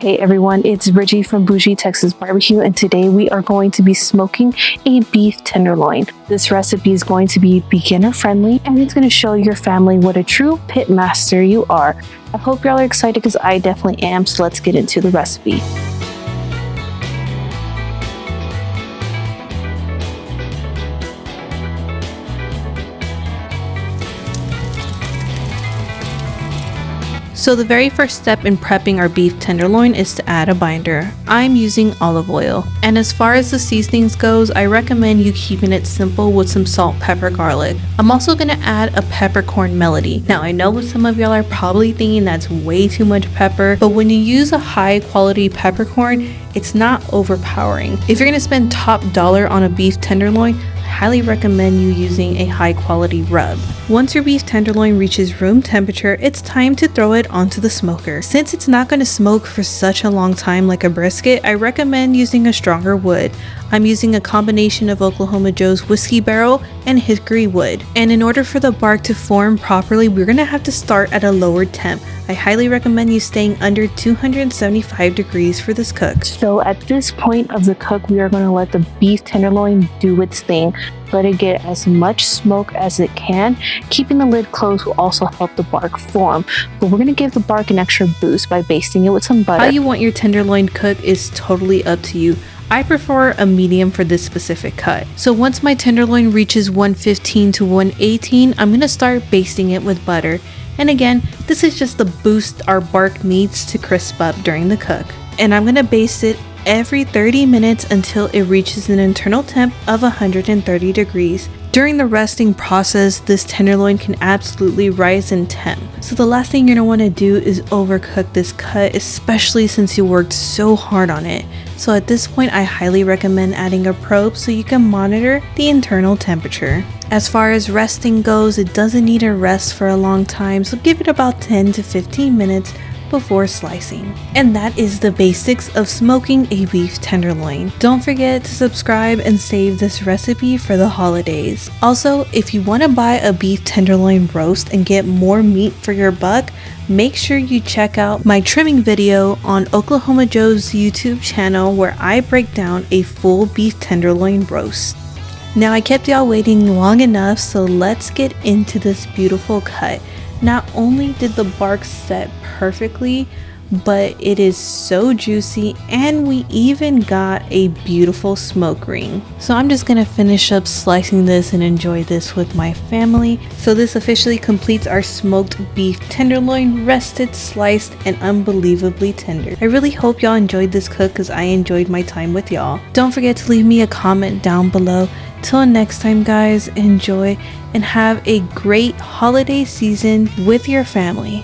Hey everyone, it's Bridgie from Bougie Texas Barbecue, and today we are going to be smoking a beef tenderloin. This recipe is going to be beginner friendly, and it's going to show your family what a true pit master you are. I hope y'all are excited because I definitely am, so let's get into the recipe. So the very first step in prepping our beef tenderloin is to add a binder. I'm using olive oil. And as far as the seasonings goes, I recommend you keeping it simple with some salt, pepper, garlic. I'm also going to add a peppercorn melody. Now I know what some of y'all are probably thinking that's way too much pepper, but when you use a high quality peppercorn, it's not overpowering. If you're going to spend top dollar on a beef tenderloin, I highly recommend you using a high quality rub. Once your beef tenderloin reaches room temperature, it's time to throw it onto the smoker. Since it's not going to smoke for such a long time like a brisket, I recommend using a stronger wood. I'm using a combination of Oklahoma Joe's whiskey barrel and hickory wood. And in order for the bark to form properly, we're going to have to start at a lower temp. I highly recommend you staying under 275 degrees for this cook. So at this point of the cook, we are going to let the beef tenderloin do its thing. Let it get as much smoke as it can. Keeping the lid closed will also help the bark form, but we're going to give the bark an extra boost by basting it with some butter. How you want your tenderloin cooked is totally up to you. I prefer a medium for this specific cut. So once my tenderloin reaches 115 to 118, I'm going to start basting it with butter. And again, this is just the boost our bark needs to crisp up during the cook. And I'm going to baste it every 30 minutes until it reaches an internal temp of 130 degrees. During the resting process, this tenderloin can absolutely rise in temp. So the last thing you're going to want to do is overcook this cut, especially since you worked so hard on it. So at this point, I highly recommend adding a probe so you can monitor the internal temperature. As far as resting goes, it doesn't need a rest for a long time, so give it about 10 to 15 minutes before slicing. And that is the basics of smoking a beef tenderloin. Don't forget to subscribe and save this recipe for the holidays. Also, if you want to buy a beef tenderloin roast and get more meat for your buck, make sure you check out my trimming video on Oklahoma Joe's YouTube channel where I break down a full beef tenderloin roast. Now I kept y'all waiting long enough, so let's get into this beautiful cut. Not only did the bark set perfectly, but it is so juicy, and we even got a beautiful smoke ring. So I'm just gonna finish up slicing this and enjoy this with my family. So this officially completes our smoked beef tenderloin, rested, sliced, and unbelievably tender. I really hope y'all enjoyed this cook because I enjoyed my time with y'all. Don't forget to leave me a comment down below. Till next time guys, enjoy and have a great holiday season with your family.